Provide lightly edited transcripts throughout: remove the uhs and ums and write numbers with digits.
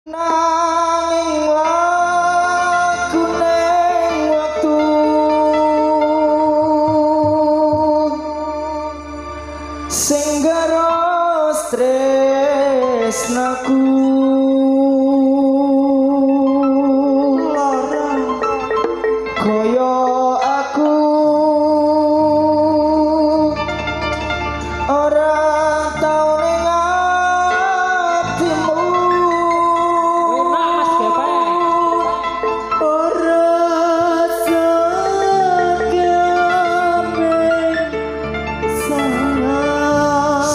Nanging laku ning wektu sing garos tresnaku larang kaya aku ora tau ning atimu ora sakabeh salah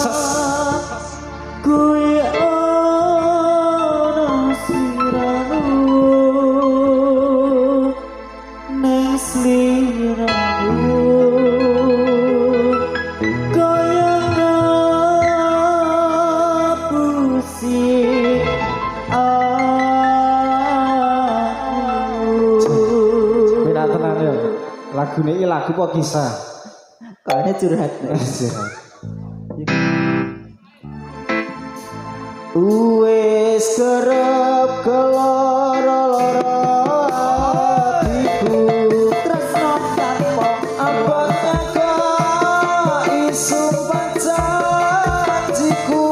kuwi ana siramu ning sliramu kaya ngapusi tenan ya. Lagune iki lagu apa kisah? Kayaknya curhat. Wis kerep keloro-loro atiku tresno tanpa apa kok isu pacajiku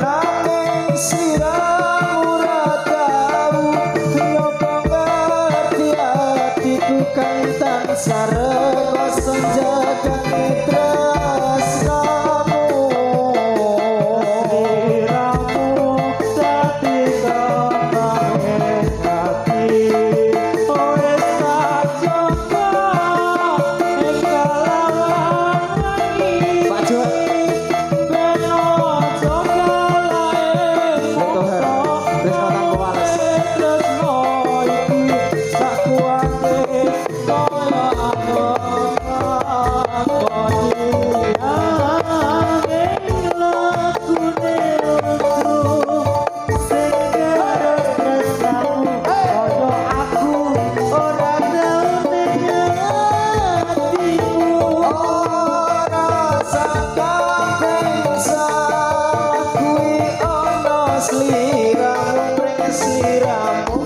nanging sliramu ora tau nyoba ngerti atiku kang tansah rekoso njagani tresnamu sliramu dadi kamahe ati wis tak coba ing kalawan wengi Pak Jo beno aja kalae tresno tanpa wales tresno iki sak kuwate kaya aku sliramu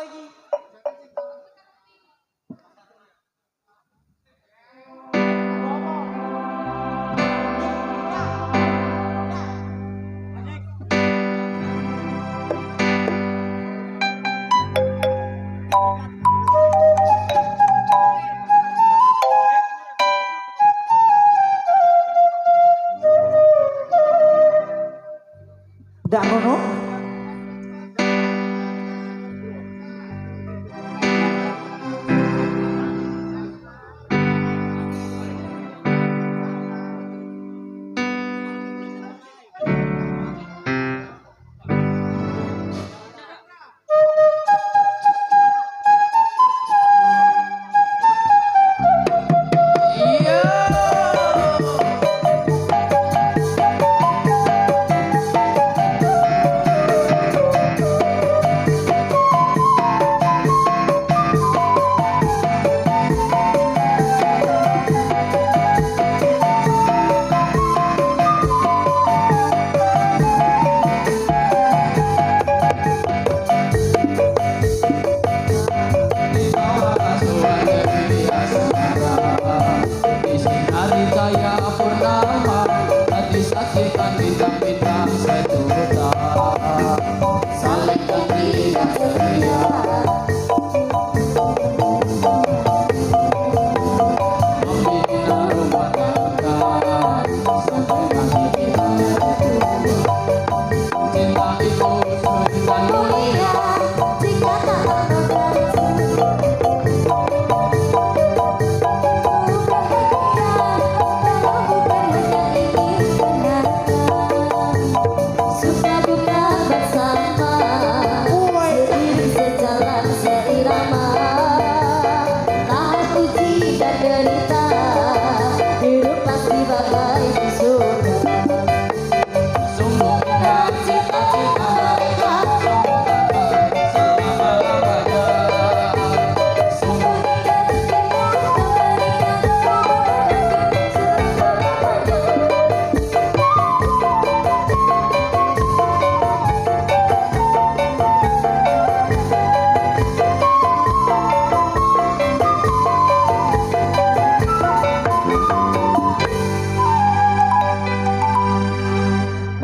iki? Ndak ngono.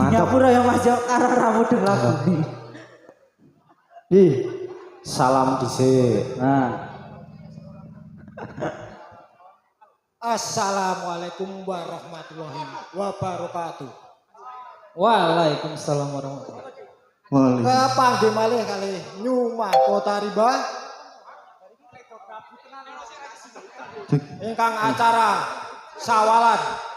Nyapura yang Mas Jok karo ramu deng lagu. Ih, salam dhisik. Nah. Assalamualaikum warahmatullahi wabarakatuh. Waalaikumsalam warahmatullahi wabarakatuh. Kepanggih malih kali Nyuma Kota Riba. Ingkang acara sawalan.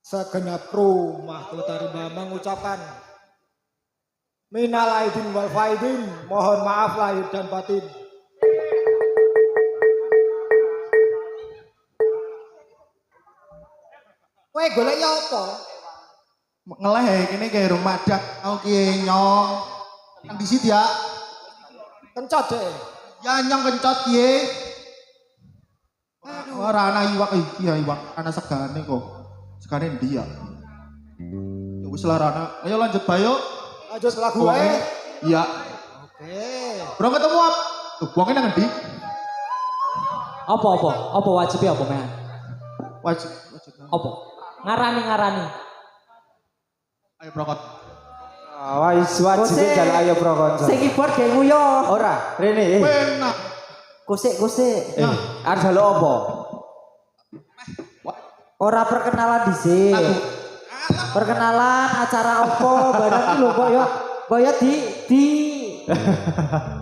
Segenap kru Mahkota Rimba mengucapkan minal aidin wal faidin, mohon maaf lahir dan batin. Kowe golek ya apa? Ngeleh kene kaya rumah dak aku ki nyong. Nang disit ya. Kencot deh. Ya nyong kencot kiye. Ora ana iwak iki ya iwak ana segane kok. Segane ndi ya? Ya wis lah Rana. Ayo lanjut bayo. Lanjut lagu wae. Iya. Oke. Bro ketemu apa? Tuh, wonge nang ndi? Apa wajibnya apa meh? Wajib. Apa? Ngarani. Ayo brokot. Wis wajibe dal ayo bro kanca. Sing keyboard gengmu yo. Ora, rene. Penak. Kusik. Arep jaluk apa? Ora perkenalan dhisik. Perkenalan acara apa barang iki lho kok ya di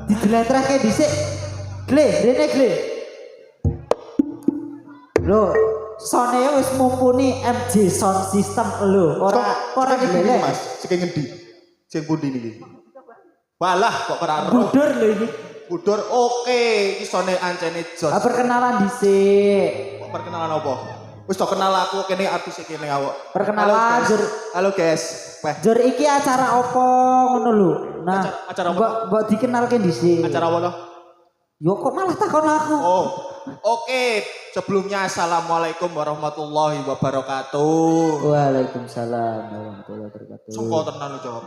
dijelentrehke dhisik. Rene gle. Lho, sone wis mumpuni MJ sound system lho. Ora ngendi Mas? Sing ngendi? Sing pundi niki? Walah kok ora ero. Budur lho iki. Budur oke, iki sone ancene Jos. Perkenalan dhisik. Perkenalan apa? Wis tok kenal aku kene artis kene awak. Perkenalan Jur. Halo guys. Jur iki acara apa ngono lho. Nah, acara apa? Mbok dikenalke dhisik. Acara apa to? Yo kok malah takon aku. Oh. Oke, sebelumnya assalamualaikum warahmatullahi wabarakatuh. Waalaikumsalam warahmatullahi wabarakatuh. Songko tenan lu jawab.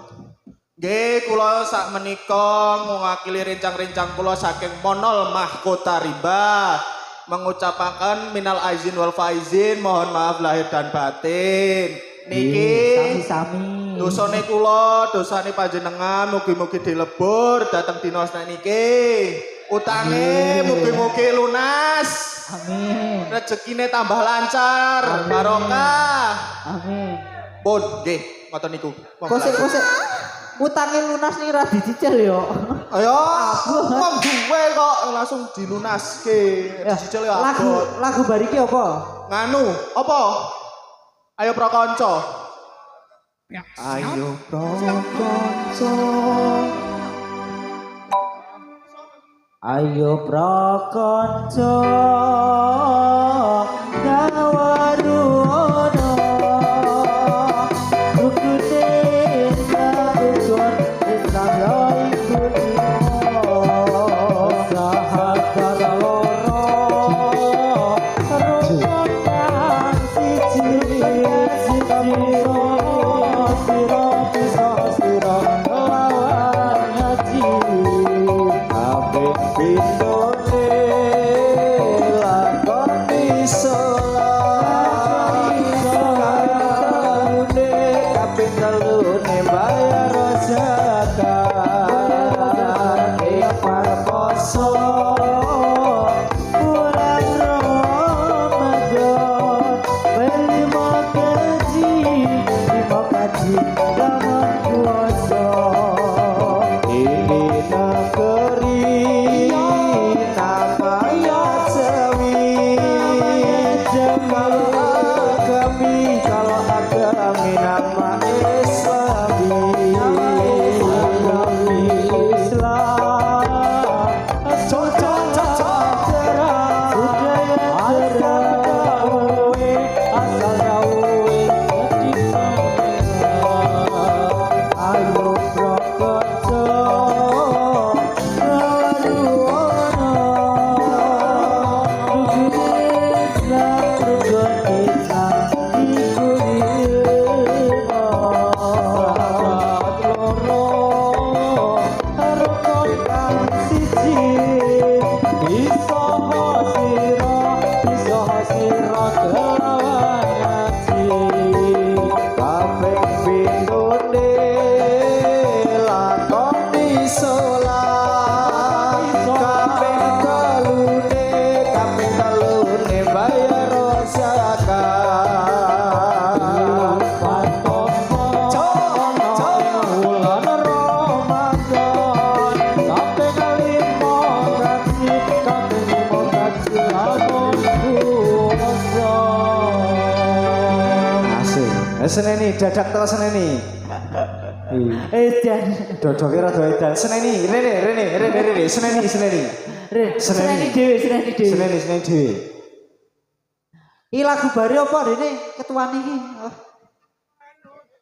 Nggih, kula sak menika ngwakili rencang-rencang kula saking Monol Mahkota Rimba mengucapaken minal aizin wal faizin, mohon maaf lahir dan batin. Niki sami-sami. dosane kula, dosane panjenengan mugi-mugi dilebur dhateng dina niki. Utange mugi-mugi lunas. Amin. Rezekine tambah lancar, barokah. Amin. Pun nggih, ngoten niku. Kosek. Utangnya lunas nih ra dicicil yo. Ayo, wong duwe kok langsung dilunaske. Dicicil ya abot. Lagu bariki apa? Nganu, apa? Ayo prakanca. Ayo prakanca. Ayo prakanca ngawaruana rukune sabujon Islam ya iku sahabat loro rukunan siji sira lawan ngaji Pindone lakoni sholat Karune kaping telune bayar zakat Ikhwan poso bulan Ramadan Berlima kaji dalam puasa Ini negeri kalau agami nama Islami agami Islam cocok cerah budaya dawe asal dawe ayo prokoco seneni dadak to seneni. Edan. Dodoke rada edan. Seneni, rene, seneni. Seneni dhewe. Iki lagu bare apa rene ketuane iki?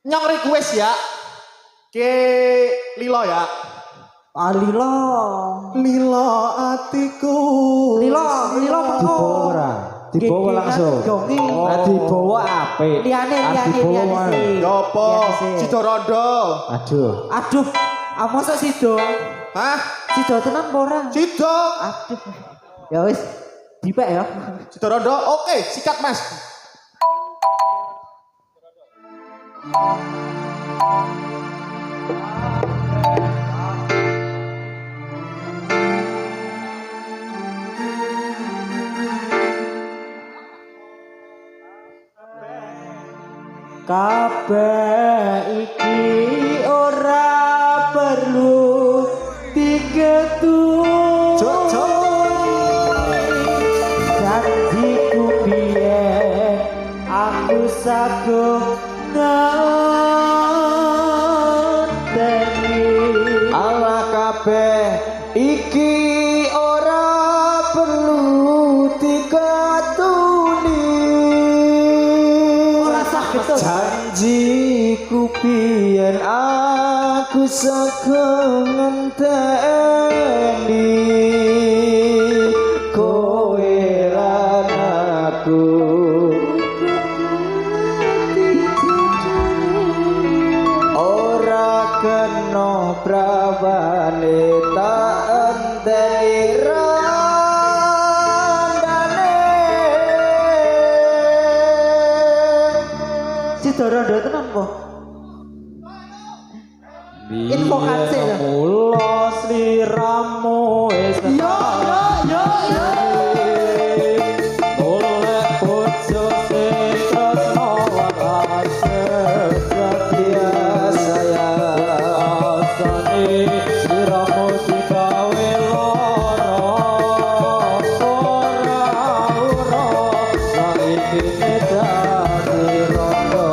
Nyong request ya. Ke Lilo ya. Ah Lilo. Lilo atiku. Lilo monggo. Dibawa langsung. Ora dibawa apik. Liyane. Ya apa? Sido rondo. Aduh. Mosok sido? Hah? Sido tenan apa ora? Sido. Aduh. Ya wis, dipek ya. Sido rondo. Oke, sikat Mas. Kabeh iki ora perlu janjiku biyen aku saguh ngenteni ala kabeh iki ora perlu dikatuni janjiku biyen aku saguh ngenteni kowe lan aku ora kena gawane tak enteni randane si doro-doro tenan kok info kanse ya mula sliramu wis yo oleh bojo sing tresno waras setia saya asane sliramu digawe lara ora saiki dadi rondo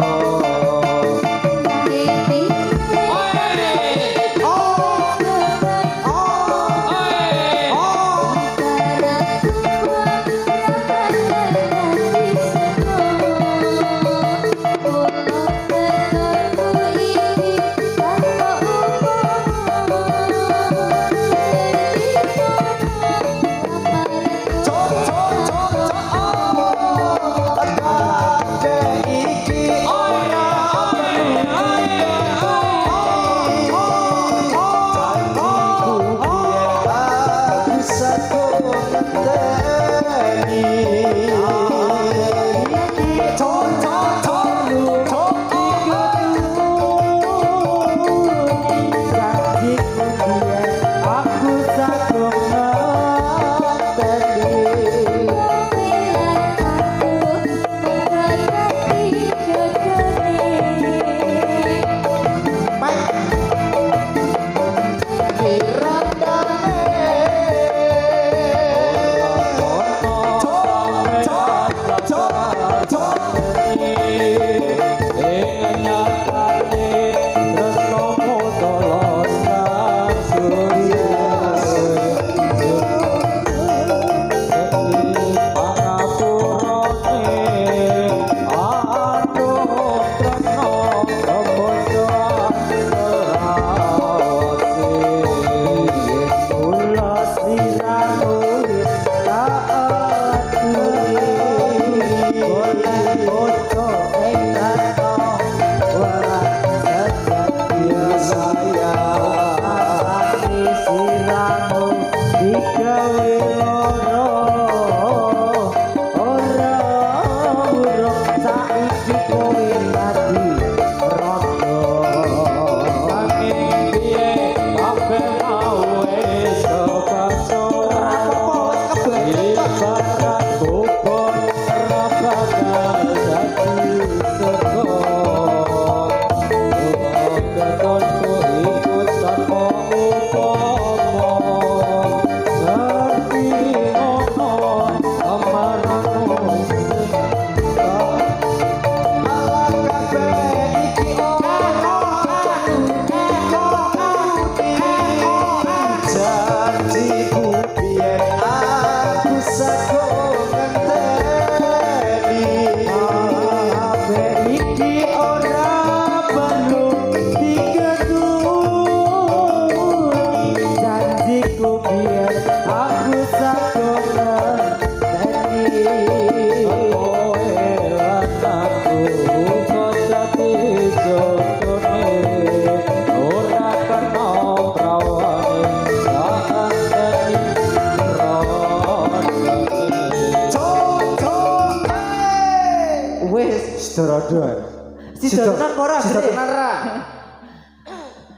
Sidonan ora sidonan ra.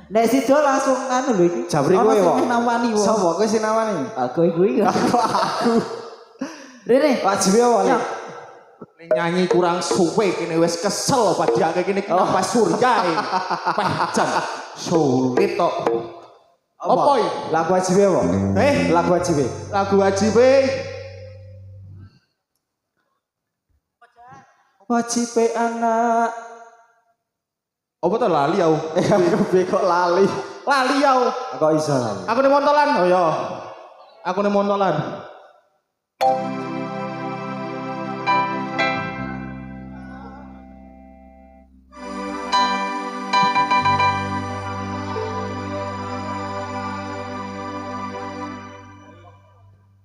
Nek sido langsung anu lho iki. Jabri kowe wong. Nawani wong. Sopo kowe sing nawani? Aku iki. Aku. Rene, wajibe apa? Ning nyanyi kurang suwe kene wis kesel padahal kene kenapa Surya ini. Pajan sulit tok. Apa iki? Lagu wajibe apa? Lagu wajibe. Lagu wajibe. Wajibe anak. Apa to lali aku? Aku kok lali. Lali aku. Kok iso lali? Aku ning montolan. Oh ya. Aku ning montolan.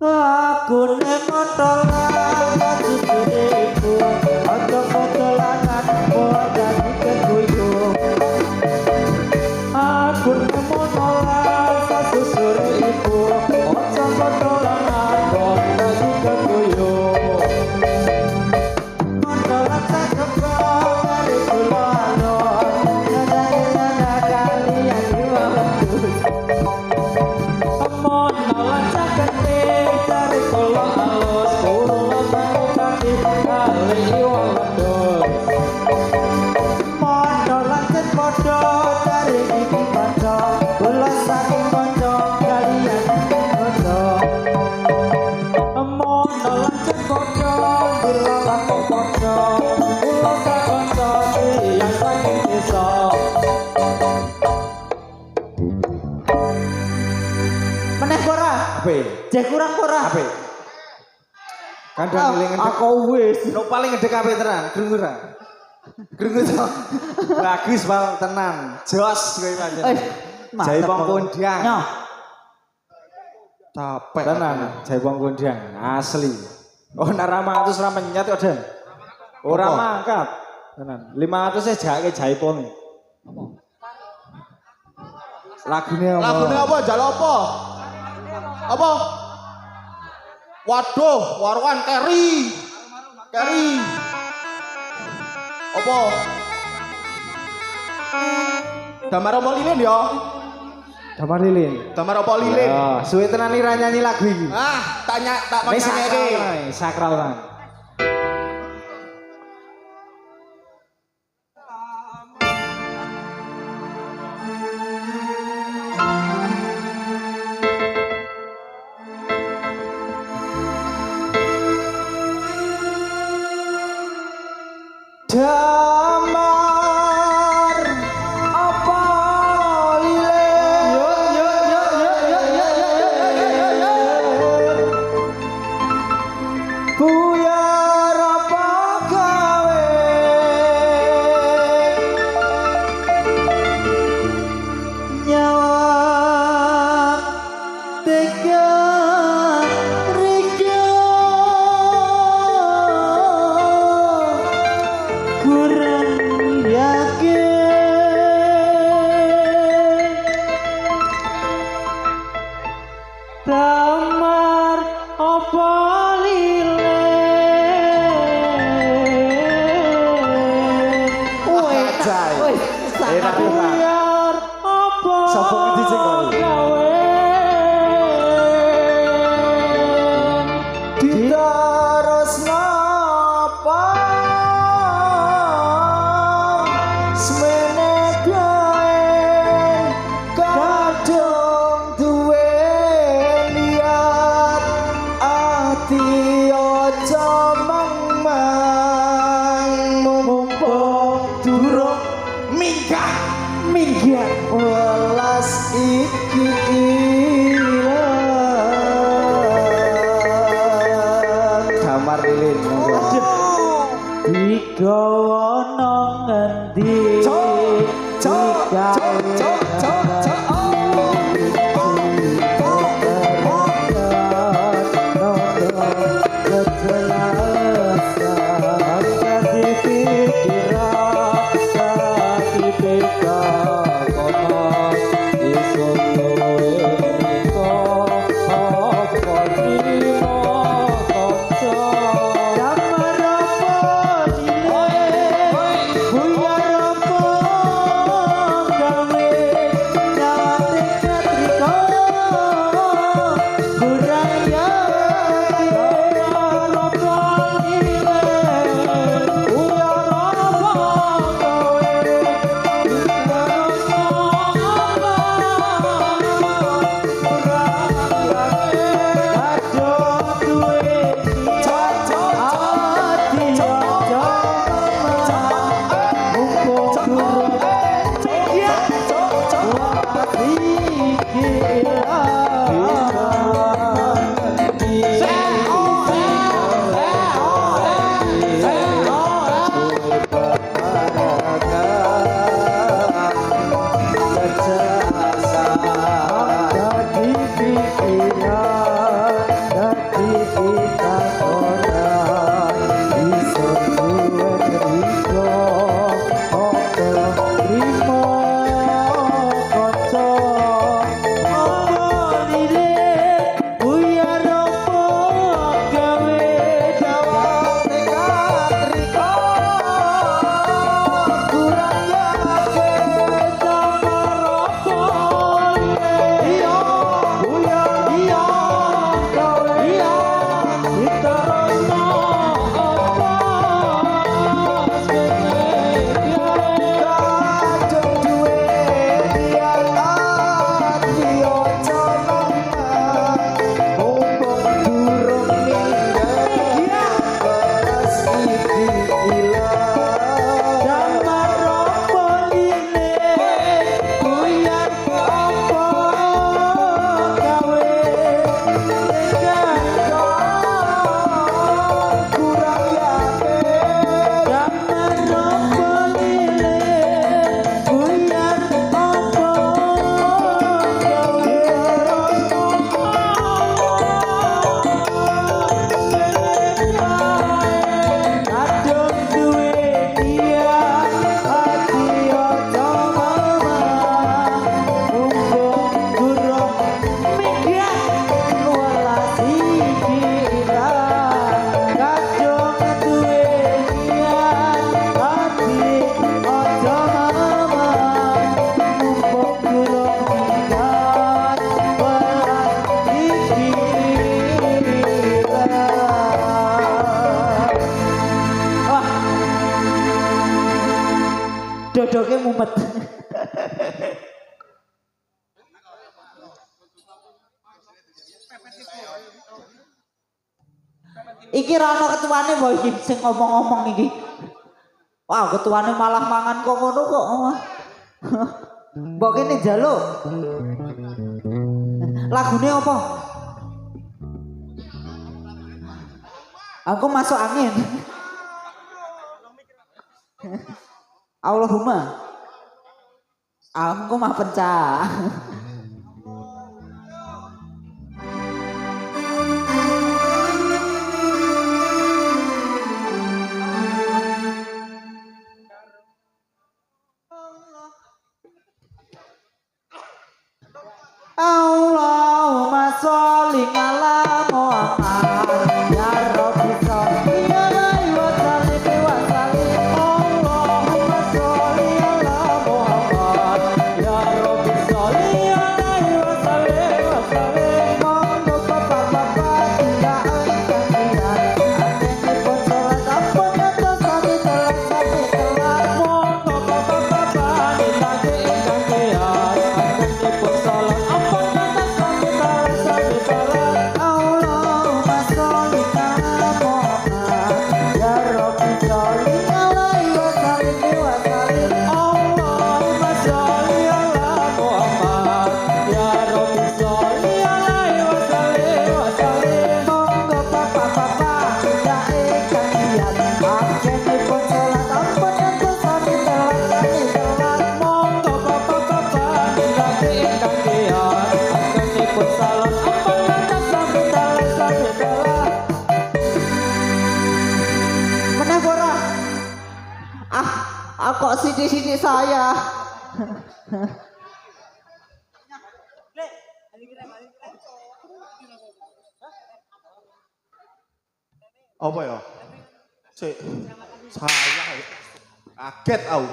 Aku ning montolan ibu untuk montolanan mau jadi keguyu. Aku ning montolan Mono lancang genting dari kula alus kula sakupati kali iwak wedhus. Mono lancang padha dari iki padha kula saking kanca kaliyan padha. Mono lancang padha dilalah padha kula kanca yang saking desa. Meneh ora? Ape? Jek kurang ora? Ape? Kandang eling Aku wis. no paling ngedek ape tenan, krungu ra? Krungu to. Bagus Bang, tenan. Jos kowe pancen. Jaipong Kondang. Nyoh. Capek tenan, Jaipong Kondang asli. Oh nek ra 500 ra menyat kok, Den. Ora mangkat. Tenan. 500 e jake Jaipong. Lagune apa? Lagune apa? Jalo apa? Apa? Waduh, warwan keri. Keri. Apa? Damar apa lilin ya? Damar lilin. Damar apa lilin? Ya, suwe tenan ira nyanyi lagu iki. Tak Wis nyanyike. sakral kan. Damar apa lilin buyar apa gawe nyawa tega rika kurang yakin damar apa lilin Wis. Enak, enak. Buyar apa Sapa ngendi sing kowe? gawe ditaros napa semene gawe kadung duwe niat ati aja mang mumpung durung minggah welas iki Iki ra ono ketuane mbok iki sing ngomong-ngomong iki. Wah, ketuane malah mangan kok ngono kok. Mbok kene njaluk. Lagune apa? Aku masuk angin. Allahumma. Aku mah pencah. Allahumma sholli ala Muhammad ya Rabbi sholli alaihi wa sallim wa sallim. Allahumma sholli ala Muhammad ya Rabbi sholli alaihi wa sallim wa sallim. Monggo bapak-bapak tidak engkang akan pun salat ampun atas kami telah sampai telah. Monggo bapak-bapak tidak engkang akan pun salat ampun atas kami telah sampai telah. Allahumma sholli ala Muhammad ya Rabbi sholli alaihi wa sallim wa sallim. Allahumma sholli ala Muhammad ya Rabbi sholli alaihi wa sallim wa sallim. Monggo bapak-bapak tidak engkang niat agenipun salat ampun atas kami telah sampai telah. Monggo bapak-bapak tidak engkang niat agenipun salat ampun atas kami telah sampai telah. Meneh ora? Kok sidik-sidik saya. Apa ya? Cek. Saya kaget aku.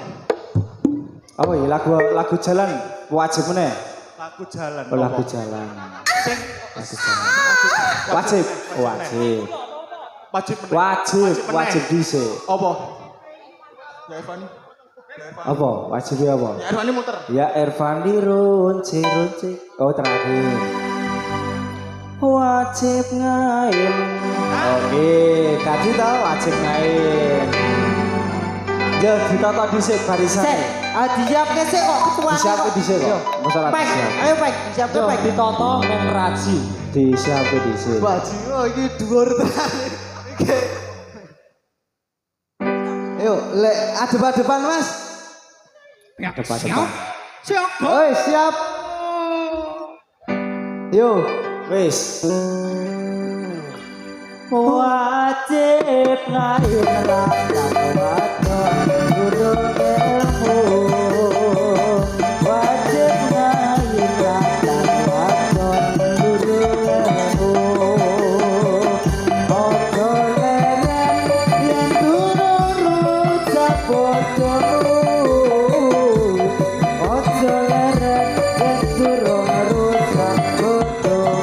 Apa ya lagu jalan wajib meneh. Lagu jalan. Oh, lagu apa? jalan. Sing Lagu jalan. Wajib. Wajib. Wajib meneh. Wajib, meneh. wajib dhisik. Apa? Ya Irfan. Apa? Wajibnya apa? Ya Irfan muter. Ya Irfandi runci. Oh terakhir. Wajib ngain. Oke, kaji tau wajib ngain. Ya ditata dhisik barisan. Sik, disiapke sik kok ketuane. Disiapke dhisik kok. Masalah Pek, disiap. ayo Pek, disiapke Pek. Ditoto men raji. Disiapke dhisik. Bajingan oh, iki dhuwur tenan. Iki. Yuk, lek adep-adepan Mas. Depan-depan. Oi, siap. Yuk. Wis. Wajib ngain rasa wadon guru ilmu. Wajib ngain rasa wadon guru ilmu. Ojo leren yen turun rujak bodohmu. Ojo leren yen turun rujak bodohmu.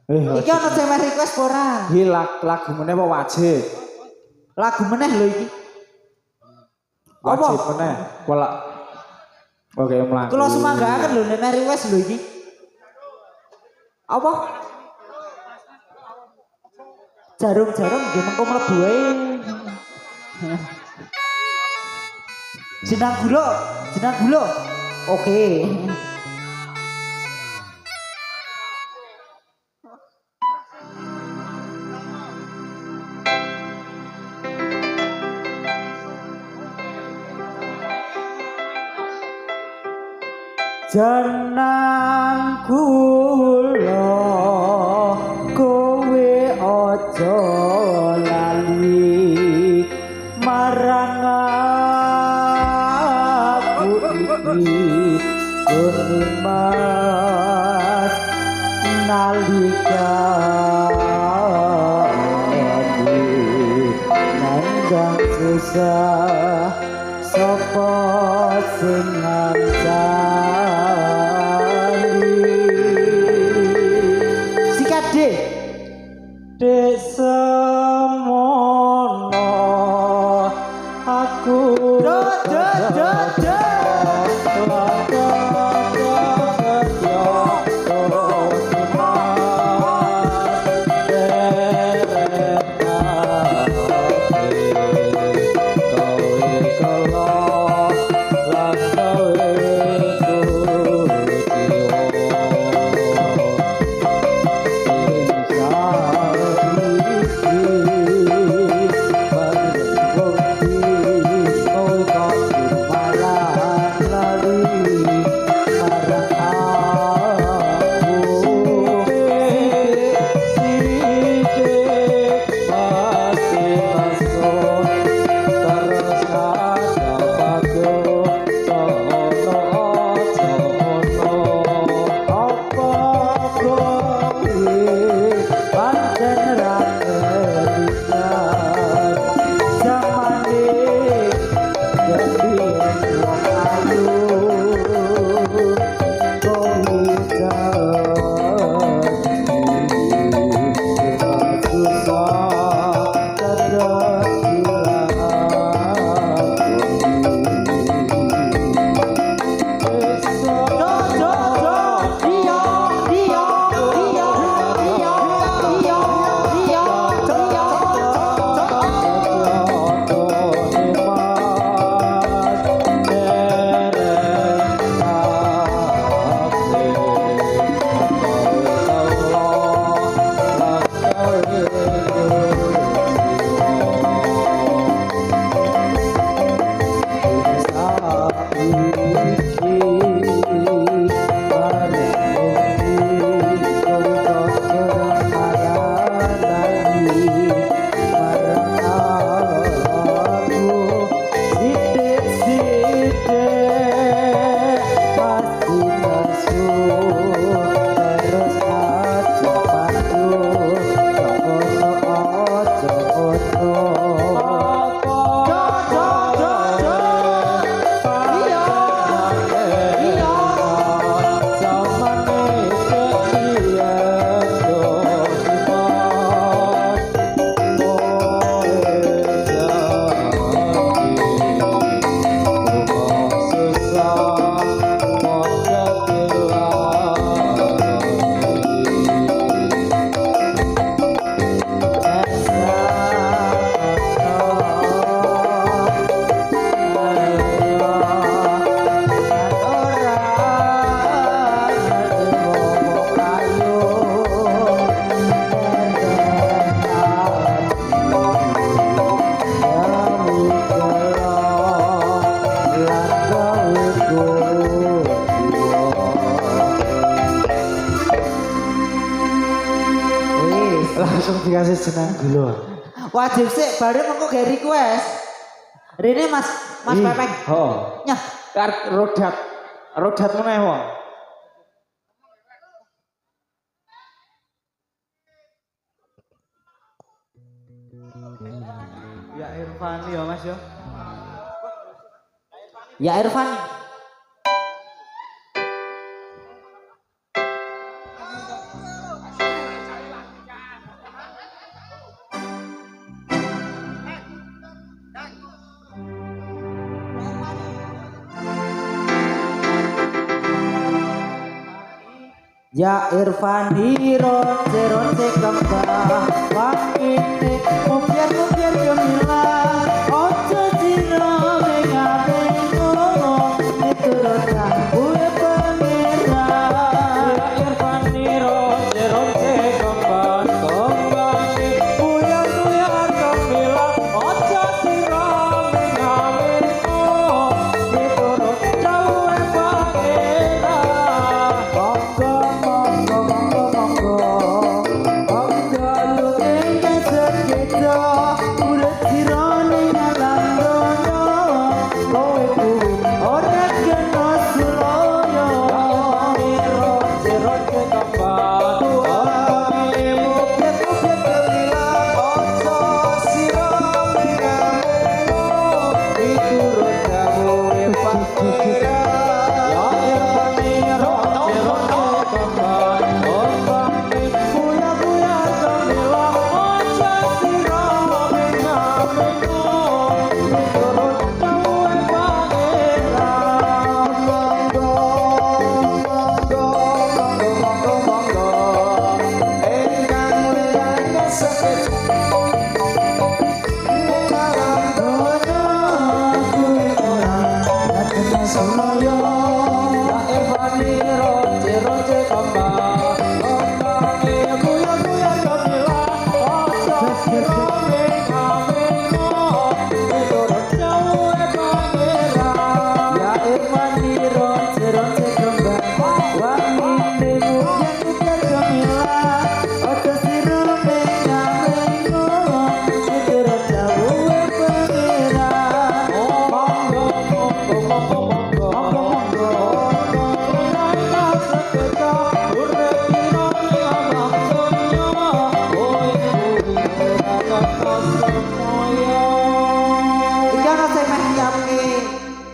Iki ana sing meh request apa ora? Iki lagu meneh apa wajib? Lagu meneh lho iki. Wajib meneh. Kula oke mlaku. Kula semanggaaken lho nek meh request lho iki. Apa? Jarum-jarum nggih mengko mlebu wae. Jenang gula. Oke. Jenang gula kowe aja lali marang aku iki mas nalika nanggang susah sapa sing sikat dek semono aku langsung dikasih jenang gula. Wajib sih, baru mengko gawe request. Rene Mas Pepeng. Oh. Nyah, Rodat meneh wong. Ya Irfan ya Mas ya. ya Irfan. Ya Irfani ronce ronce kembang wakine mubiar mubiar gemilang ojo dino mengabe ngomong miturut gue pangeran. Ya Irfani ronce ronce kembang kembang mubiar mubiar gemilang ojo dino mengabe ngomong miturut gue pangeran.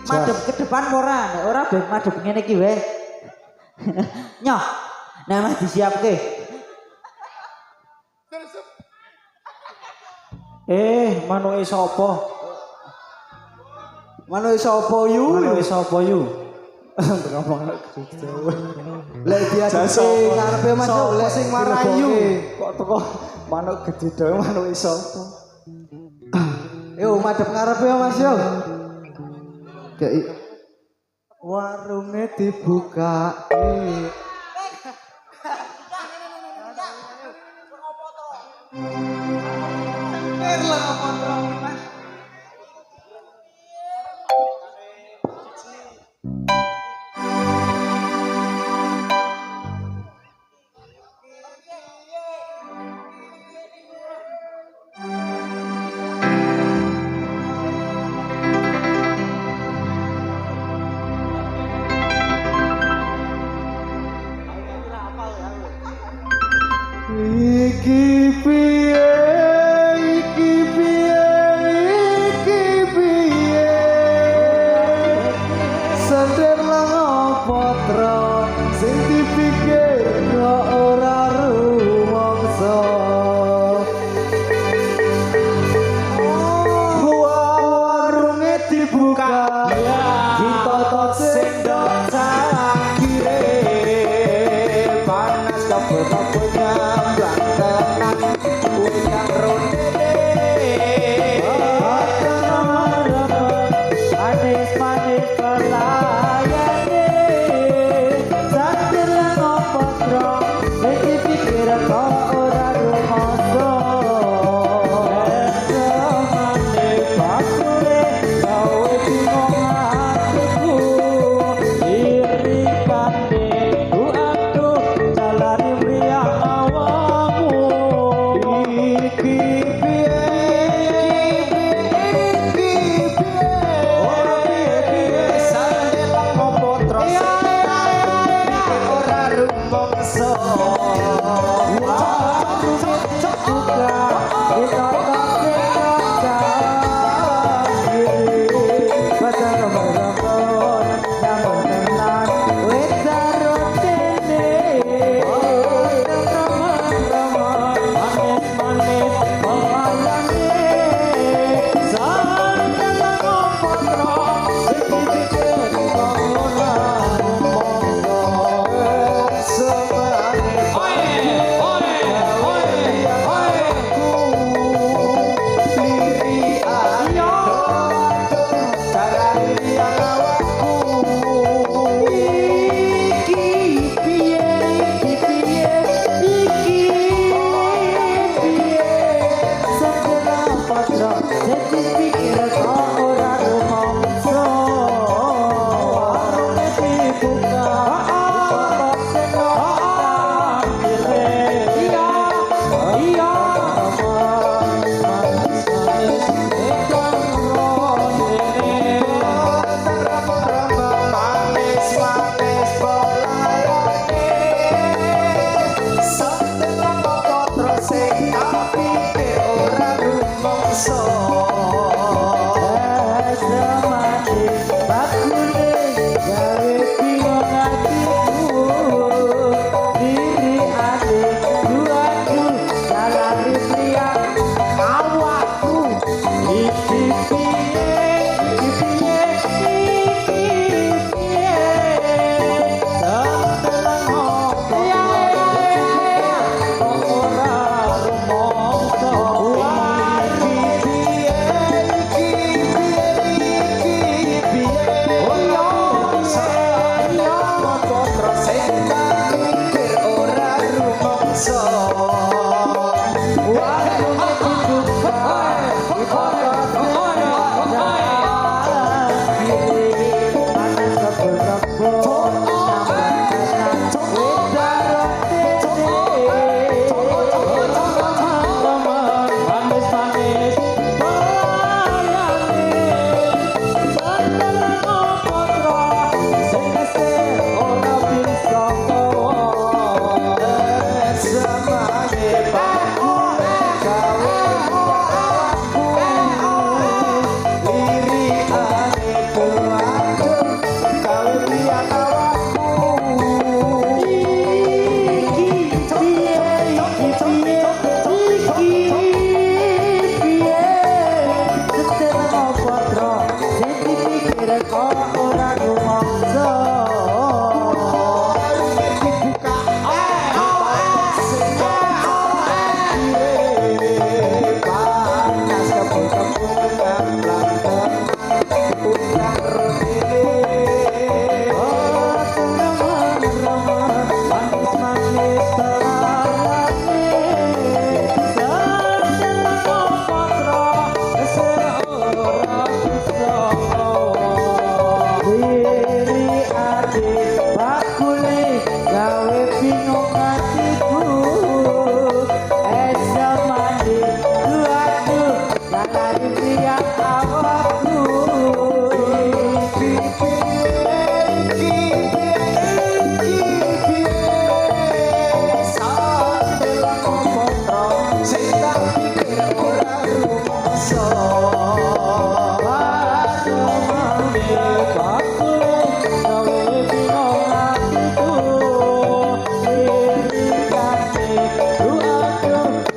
Madep ke depan ora ben madep ngene iki wae. Nyoh, nama disiapke. Manuke sapa? Manuke sapa yu? Manuke sapa yu? Ngomong Lek diajak ngarepe Mas lek sing marayu. Kok teko manuk gedhe dhewe manuke sapa? Yo madhep ngarepe Mas yo. Kayak Warunge dibuka. Iki piye iki piye iki piye sender ngopo tro sing dipikir kok ora rumangsa warunge dibuka ditotot sendok cakire panas kabeh-kabeh nyambang tenang kuwi yang ronde Manis-manis pelayane Sandir ngopo tro sing dipikir kok ora rumangsa Esomane pasure gawe bingung atiku Irikane ku aduh jalani mriyang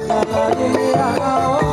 la la li li la la